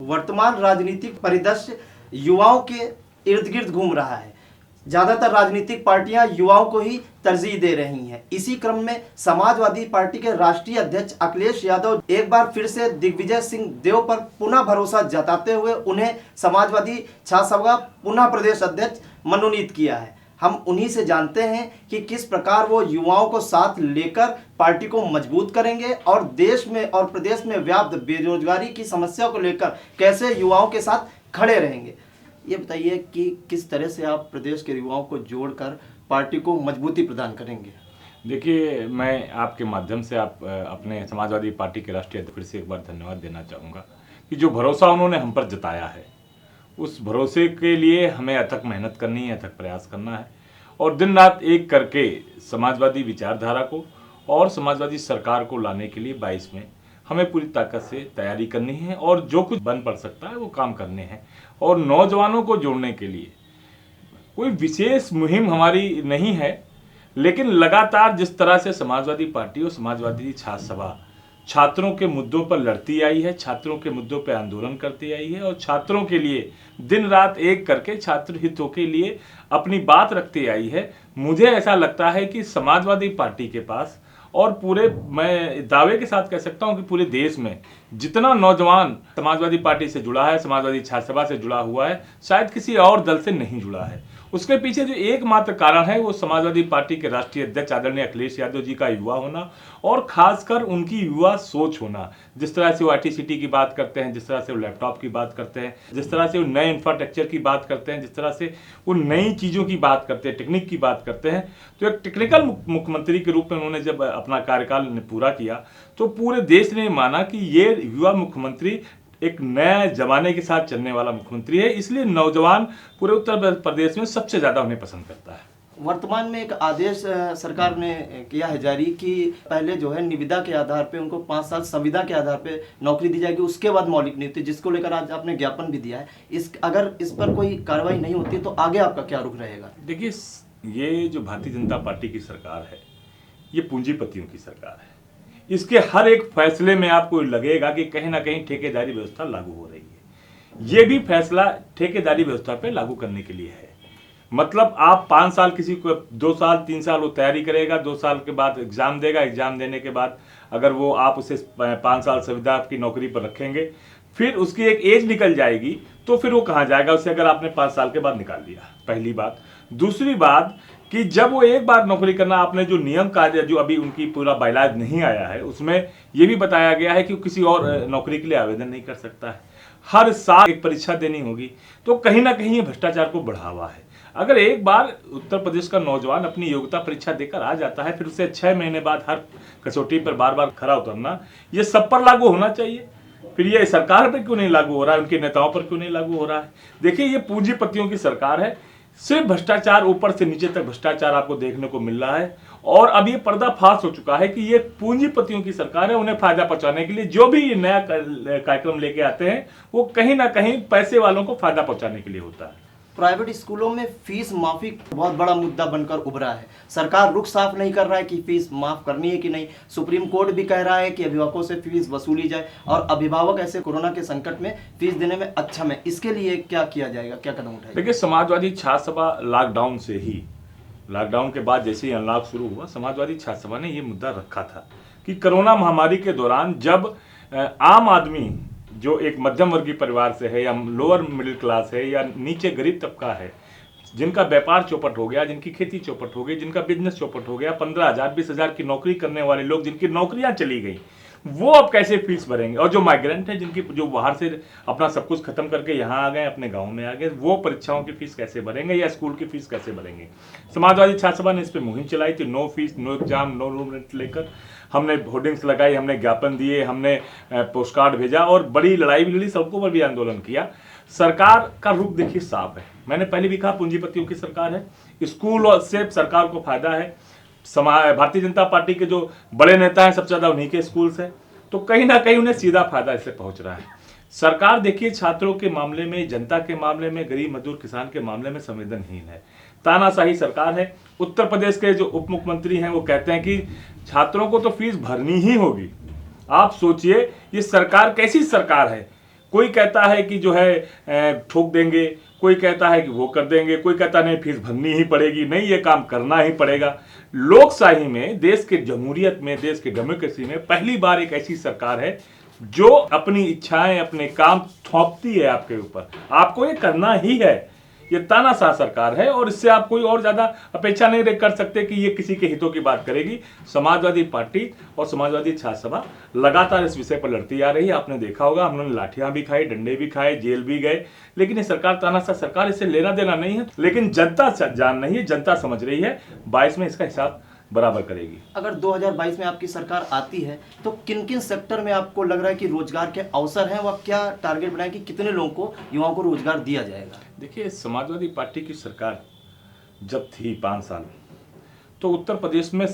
वर्तमान राजनीतिक परिदृश्य युवाओं के इर्द गिर्द घूम रहा है। ज़्यादातर राजनीतिक पार्टियां युवाओं को ही तरजीह दे रही हैं। इसी क्रम में समाजवादी पार्टी के राष्ट्रीय अध्यक्ष अखिलेश यादव एक बार फिर से दिग्विजय सिंह देव पर पुनः भरोसा जताते हुए उन्हें समाजवादी छात्र सभा पुनः प्रदेश अध्यक्ष मनोनीत किया है। हम उन्हीं से जानते हैं कि किस प्रकार वो युवाओं को साथ लेकर पार्टी को मजबूत करेंगे और देश में और प्रदेश में व्याप्त बेरोजगारी की समस्या को लेकर कैसे युवाओं के साथ खड़े रहेंगे। ये बताइए कि किस तरह से आप प्रदेश के युवाओं को जोड़कर पार्टी को मजबूती प्रदान करेंगे। देखिए, मैं आपके माध्यम से आप अपने समाजवादी पार्टी के राष्ट्रीय अध्यक्ष फिर से एक बार धन्यवाद देना चाहूँगा कि जो भरोसा उन्होंने हम पर जताया है, उस भरोसे के लिए हमें अथक मेहनत करनी है, अथक प्रयास करना है और दिन रात एक करके समाजवादी विचारधारा को और समाजवादी सरकार को लाने के लिए 22 में हमें पूरी ताकत से तैयारी करनी है और जो कुछ बन पड़ सकता है वो काम करने हैं। और नौजवानों को जोड़ने के लिए कोई विशेष मुहिम हमारी नहीं है, लेकिन लगातार जिस तरह से समाजवादी पार्टी और समाजवादी छात्र सभा छात्रों के मुद्दों पर लड़ती आई है, छात्रों के मुद्दों पर आंदोलन करती आई है और छात्रों के लिए दिन रात एक करके छात्र हितों के लिए अपनी बात रखती आई है, मुझे ऐसा लगता है कि समाजवादी पार्टी के पास और पूरे, मैं दावे के साथ कह सकता हूं कि पूरे देश में जितना नौजवान समाजवादी पार्टी से जुड़ा है, समाजवादी छात्र सभा से जुड़ा हुआ है, शायद किसी और दल से नहीं जुड़ा है। उसके पीछे जो एकमात्र कारण है वो समाजवादी पार्टी के राष्ट्रीय अध्यक्ष आदरणीय अखिलेश यादव जी का युवा होना और खासकर उनकी युवा सोच होना। जिस तरह से वो ITCT की बात करते हैं, जिस तरह से वो लैपटॉप की बात करते हैं, जिस तरह से वो नए इंफ्रास्ट्रक्चर की बात करते हैं, जिस तरह से वो नई चीज़ों की बात करते हैं, टेक्निक की बात करते हैं, तो एक टेक्निकल मुख्यमंत्री के रूप में उन्होंने जब अपना कार्यकाल पूरा किया तो पूरे देश ने माना कि ये युवा मुख्यमंत्री एक नए जमाने के साथ चलने वाला मुख्यमंत्री है, इसलिए नौजवान पूरे उत्तर प्रदेश में सबसे ज़्यादा उन्हें पसंद करता है। वर्तमान में एक आदेश सरकार ने किया है जारी कि पहले जो है निविदा के आधार पे उनको 5 साल संविदा के आधार पे नौकरी दी जाएगी, उसके बाद मौलिक नियुक्ति, जिसको लेकर आज आपने ज्ञापन भी दिया है। अगर इस पर कोई कार्रवाई नहीं होती तो आगे आपका क्या रुख रहेगा? देखिए, ये जो भारतीय जनता पार्टी की सरकार है ये पूंजीपतियों की सरकार है। इसके हर एक फैसले में आपको लगेगा कि कहीं ना कहीं ठेकेदारी व्यवस्था लागू हो रही है। ये भी फैसला ठेकेदारी व्यवस्था पे लागू करने के लिए है। मतलब आप 5 साल किसी को 2 साल 3 साल वो तैयारी करेगा, 2 साल के बाद एग्जाम देगा, एग्जाम देने के बाद अगर वो आप उसे 5 साल संविदा की नौकरी पर रखेंगे, फिर उसकी एक एज निकल जाएगी तो फिर वो कहाँ जाएगा उसे, अगर आपने 5 साल के बाद निकाल दिया। पहली बात। दूसरी बात कि जब वो एक बार नौकरी करना, आपने जो नियम कार्य जो अभी उनकी पूरा बायलाज नहीं आया है उसमें ये भी बताया गया है कि किसी और नौकरी के लिए आवेदन नहीं कर सकता है, हर साल एक परीक्षा देनी होगी। तो कहीं ना कहीं ये भ्रष्टाचार को बढ़ावा है। अगर एक बार उत्तर प्रदेश का नौजवान अपनी योग्यता परीक्षा देकर आ जाता है, फिर उसे 6 महीने बाद हर कसौटी पर बार बार खरा उतरना, ये सब पर लागू होना चाहिए। फिर ये सरकार पर क्यों नहीं लागू हो रहा है, उनके नेताओं पर क्यों नहीं लागू हो रहा है? देखिए, ये पूंजीपतियों की सरकार है, सिर्फ भ्रष्टाचार, ऊपर से नीचे तक भ्रष्टाचार आपको देखने को मिल रहा है और अब ये पर्दाफाश हो चुका है कि ये पूंजीपतियों की सरकार है। उन्हें फायदा पहुंचाने के लिए जो भी नया कार्यक्रम लेके आते हैं वो कहीं ना कहीं पैसे वालों को फायदा पहुंचाने के लिए होता है। प्राइवेट स्कूलों में फीस माफी बहुत बड़ा मुद्दा बनकर उभरा है। सरकार रुख साफ नहीं कर रहा है कि फीस माफ करनी है कि नहीं। सुप्रीम कोर्ट भी कह रहा है कि अभिभावकों से फीस वसूली जाए और अभिभावक ऐसे कोरोना के संकट में फीस देने में अक्षम है। इसके लिए क्या किया जाएगा, क्या कदम उठाएगा? देखिए, समाजवादी छात्र सभा लॉकडाउन से ही, लॉकडाउन के बाद जैसे ही अनलॉक शुरू हुआ, समाजवादी छात्र सभा ने ये मुद्दा रखा था कि कोरोना महामारी के दौरान जब आम आदमी जो एक मध्यम वर्गीय परिवार से है या लोअर मिडिल क्लास है या नीचे गरीब तबका है, जिनका व्यापार चौपट हो गया, जिनकी खेती चौपट हो गई, जिनका बिजनेस चौपट हो गया, 15,000 20,000 की नौकरी करने वाले लोग जिनकी नौकरियां चली गई, वो अब कैसे फीस भरेंगे? और जो माइग्रेंट है, जिनकी जो बाहर से अपना सब कुछ खत्म करके यहाँ आ गए, अपने गाँव में आ गए, वो परीक्षाओं की फीस कैसे भरेंगे या स्कूल की फीस कैसे भरेंगे? समाजवादी छात्र सभा ने इस पर मुहिम चलाई थी, no fees no exam no room rent लेकर। हमने होर्डिंग्स लगाई, हमने ज्ञापन दिए, हमने पोस्ट कार्ड भेजा और बड़ी लड़ाई भी लड़ी, सड़कों पर भी आंदोलन किया। सरकार का रुख देखिए साफ है। मैंने पहले भी कहा पूंजीपतियों की सरकार है, स्कूल से सरकार को फायदा है। भारतीय जनता पार्टी के जो बड़े नेता हैं सबसे ज्यादा उन्हीं के स्कूल से, तो कहीं ना कहीं उन्हें सीधा फायदा इससे पहुंच रहा है। सरकार देखिए छात्रों के मामले में, जनता के मामले में, गरीब मजदूर किसान के मामले में संवेदनहीन है, तानाशाही सरकार है। उत्तर प्रदेश के जो उप मुख्यमंत्री हैं वो कहते हैं कि छात्रों को तो फीस भरनी ही होगी। आप सोचिए ये सरकार कैसी सरकार है। कोई कहता है कि जो है ठोक देंगे, कोई कहता है कि वो कर देंगे, कोई कहता नहीं फीस भरनी ही पड़ेगी, नहीं ये काम करना ही पड़ेगा। लोकशाही में, देश के जमहूरियत में, देश की डेमोक्रेसी में पहली बार एक ऐसी सरकार है जो अपनी इच्छाएं, अपने काम थोपती है आपके ऊपर। आपको ये करना ही है। ये तानाशाह सरकार है और इससे आप कोई और ज्यादा अपेक्षा नहीं कर सकते कि ये किसी के हितों की बात करेगी। समाजवादी पार्टी और समाजवादी छात्र सभा लगातार इस विषय पर लड़ती आ रही है। आपने देखा होगा, हम लोगों ने लाठियां भी खाई, डंडे भी खाए, जेल भी गए, लेकिन ये सरकार तानाशाह सरकार, इससे लेना देना नहीं है। लेकिन जनता जान रही है, जनता समझ रही है, 22 में इसका हिसाब बराबर करेगी। अगर 2022 में आपकी सरकार आती है तो किन किन सेक्टर में आपको लग रहा है कि रोजगार के अवसर हैं, वह क्या टारगेट बनाए कि कितने लोगों को, युवाओं को रोजगार दिया जाएगा? देखिए, समाजवादी पार्टी की सरकार जब थी 5 साल, तो उत्तर प्रदेश में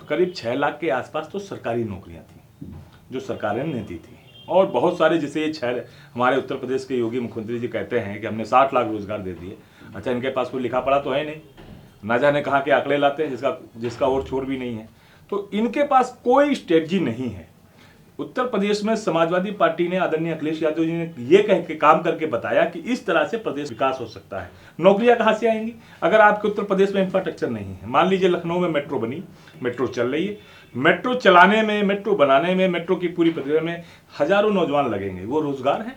करीब 6 लाख के आसपास तो सरकारी नौकरियां थी जो सरकारें ने दी थी। और बहुत सारे, जैसे ये 6 हमारे उत्तर प्रदेश के योगी मुख्यमंत्री जी कहते हैं कि हमने 60 लाख रोजगार दे दिए। अच्छा, इनके पास कोई लिखा पढ़ा तो है नहीं, ना जाने कहाँ के आंकड़े लाते हैं जिसका और छोर भी नहीं है। तो इनके पास कोई स्ट्रेटजी नहीं है। उत्तर प्रदेश में समाजवादी पार्टी ने, आदरणीय अखिलेश यादव जी ने ये कह के काम करके बताया कि इस तरह से प्रदेश विकास हो सकता है। नौकरियां कहाँ से आएंगी अगर आपके उत्तर प्रदेश में इंफ्रास्ट्रक्चर नहीं है? मान लीजिए लखनऊ में मेट्रो बनी, मेट्रो चल रही है, मेट्रो चलाने में, मेट्रो बनाने में, मेट्रो की पूरी प्रक्रिया में हजारों नौजवान लगेंगे, वो रोजगार है।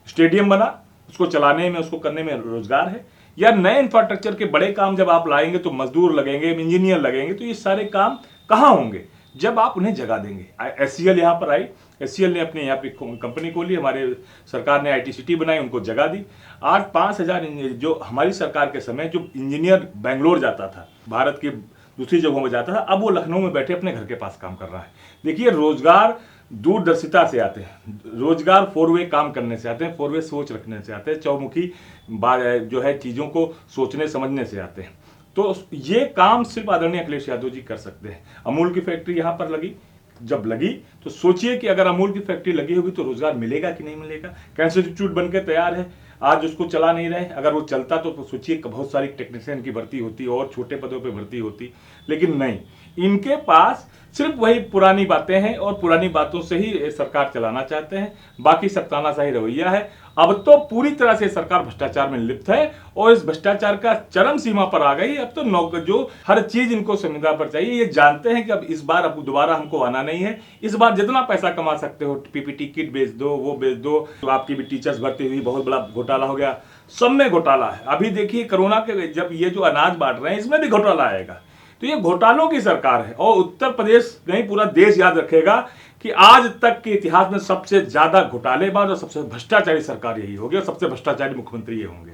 स्टेडियम बना, उसको चलाने में, उसको करने में रोजगार है। या नए इंफ्रास्ट्रक्चर के बड़े काम जब आप लाएंगे तो मजदूर लगेंगे, इंजीनियर लगेंगे, तो ये सारे काम कहाँ होंगे जब आप उन्हें जगह देंगे? एससीएल यहाँ पर आई, एससीएल ने अपने यहाँ पे कंपनी खोली, हमारे सरकार ने आईटी सिटी बनाई, उनको जगह दी। आज 5000 जो हमारी सरकार के समय जो इंजीनियर बेंगलोर जाता था, भारत की दूसरी जगहों में जाता था, अब वो लखनऊ में बैठे अपने घर के पास काम कर रहा है। देखिए, रोजगार दूरदर्शिता से आते हैं, रोजगार 4 वे काम करने से आते हैं, 4 वे सोच रखने से आते हैं, चौमुखी जो है चीज़ों को सोचने समझने से आते हैं। तो ये काम सिर्फ आदरणीय अखिलेश यादव जी कर सकते हैं। अमूल की फैक्ट्री यहाँ पर लगी, जब लगी तो सोचिए कि अगर अमूल की फैक्ट्री लगी होगी तो रोजगार मिलेगा कि नहीं मिलेगा? कैंसर इंस्टीट्यूट बन के तैयार है, आज उसको चला नहीं रहे। अगर वो चलता तो सोचिए बहुत सारी टेक्नीशियन की भर्ती होती और छोटे पदों पे भर्ती होती, लेकिन नहीं, इनके पास सिर्फ वही पुरानी बातें हैं और पुरानी बातों से ही सरकार चलाना चाहते हैं। बाकी सब तानाशाही रवैया है। अब तो पूरी तरह से सरकार भ्रष्टाचार में लिप्त है और इस भ्रष्टाचार का चरम सीमा पर आ गई। अब तो जो हर चीज इनको संविदा पर चाहिए, ये जानते हैं कि अब इस बार अब दोबारा हमको आना नहीं है। इस बार जितना पैसा कमा सकते हो, पीपीटी किट बेच दो, वो बेच दो, तो आपकी भी टीचर्स भर्ती हुई, बहुत बड़ा घोटाला हो गया, सब में घोटाला है। अभी देखिए कोरोना के जब ये जो अनाज बांट रहे हैं, इसमें भी घोटाला आएगा। तो ये घोटालों की सरकार है और उत्तर प्रदेश नहीं, पूरा देश याद रखेगा कि आज तक के इतिहास में सबसे ज्यादा घोटालेबाज और सबसे भ्रष्टाचारी सरकार यही होगी और सबसे भ्रष्टाचारी मुख्यमंत्री ये होंगे।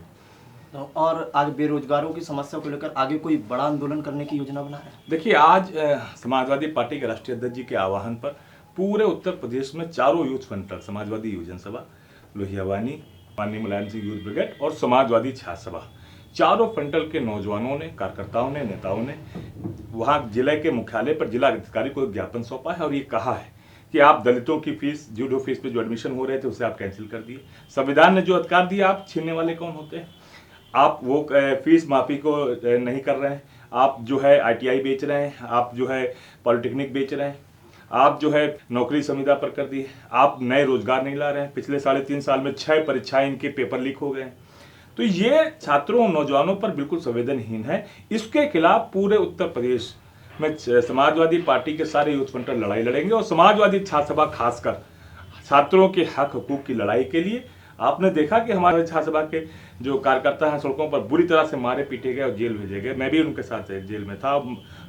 तो और आज बेरोजगारों की समस्या को लेकर आगे कोई बड़ा आंदोलन करने की योजना बना है? देखिए, आज समाजवादी पार्टी के राष्ट्रीय अध्यक्ष जी के आह्वान पर पूरे उत्तर प्रदेश में चारों यूथ फ्रंटल, समाजवादी युवजन सभा, लोहियावानी, माननीय मुलायम सिंह यूथ ब्रिगेड और समाजवादी छात्र सभा, चारों फ्रंटल के नौजवानों ने, कार्यकर्ताओं ने, नेताओं ने वहां जिले के मुख्यालय पर जिला अधिकारी को एक ज्ञापन सौंपा है और ये कहा है कि आप दलितों की फीस, जूडो फीस पे जो एडमिशन हो रहे थे उसे आप कैंसिल कर दिए। संविधान ने जो अधिकार दिया, आप छीनने वाले कौन होते हैं? आप वो फीस माफी को नहीं कर रहे हैं, आप जो है ITI बेच रहे हैं, आप जो है पॉलिटेक्निक बेच रहे हैं, आप जो है नौकरी संविदा पर कर दी, आप नए रोजगार नहीं ला रहे हैं। पिछले 3.5 साल में 6 परीक्षाएं इनके पेपर लीक हो गए हैं। तो ये छात्रों, नौजवानों पर बिल्कुल संवेदनहीन है। इसके खिलाफ पूरे उत्तर प्रदेश में समाजवादी पार्टी के सारे यूथ फ्रंटल लड़ाई लड़ेंगे और समाजवादी छात्र सभा खासकर छात्रों के हक हकूक की लड़ाई के लिए। आपने देखा कि हमारे छात्र सभा के जो कार्यकर्ता हैं सड़कों पर बुरी तरह से मारे पीटे गए और जेल भेजे गए। मैं भी उनके साथ जेल में था।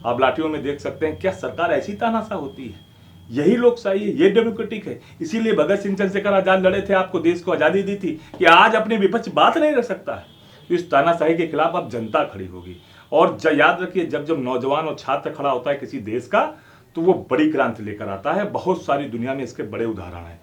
आप लाठियों में देख सकते हैं। क्या सरकार ऐसी तानाशाह होती है? यही लोकशाही है, ये डेमोक्रेटिक है। इसीलिए भगत सिंह चंद्रशेखर आजाद लड़े थे, आपको देश को आजादी दी थी कि आज अपने विपक्ष बात नहीं रख सकता है। तो इस तानाशाही के खिलाफ अब जनता खड़ी होगी। और याद रखिए, जब जब नौजवान और छात्र खड़ा होता है किसी देश का, तो वो बड़ी क्रांति लेकर आता है। बहुत सारी दुनिया में इसके बड़े उदाहरण हैं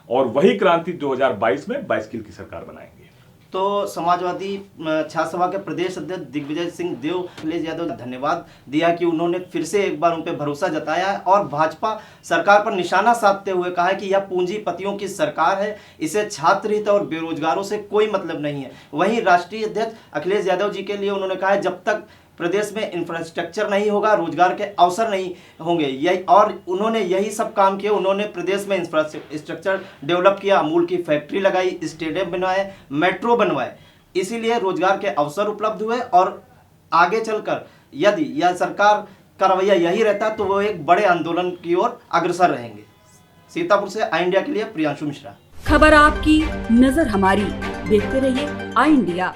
और वही क्रांति 2022 में 22 किल की सरकार बनाएंगे। तो समाजवादी छात्र सभा के प्रदेश अध्यक्ष दिग्विजय सिंह देव, अखिलेश यादव ने धन्यवाद दिया कि उन्होंने फिर से एक बार उन पर भरोसा जताया है और भाजपा सरकार पर निशाना साधते हुए कहा है कि यह पूंजीपतियों की सरकार है, इसे छात्र हित और बेरोजगारों से कोई मतलब नहीं है। वहीं राष्ट्रीय अध्यक्ष अखिलेश यादव जी के लिए उन्होंने कहा है, जब तक प्रदेश में इंफ्रास्ट्रक्चर नहीं होगा, रोजगार के अवसर नहीं होंगे। यही और उन्होंने यही सब काम किए। उन्होंने प्रदेश में इंफ्रास्ट्रक्चर डेवलप किया, अमूल की फैक्ट्री लगाई, स्टेडियम बनवाए, मेट्रो बनवाए। इसीलिए रोजगार के अवसर उपलब्ध हुए और आगे चलकर यदि यह सरकार का रवैया यही रहता तो वो एक बड़े आंदोलन की ओर अग्रसर रहेंगे। सीतापुर से आई इंडिया के लिए प्रियांशु मिश्रा। खबर आपकी, नजर हमारी। देखते रहिए आई इंडिया।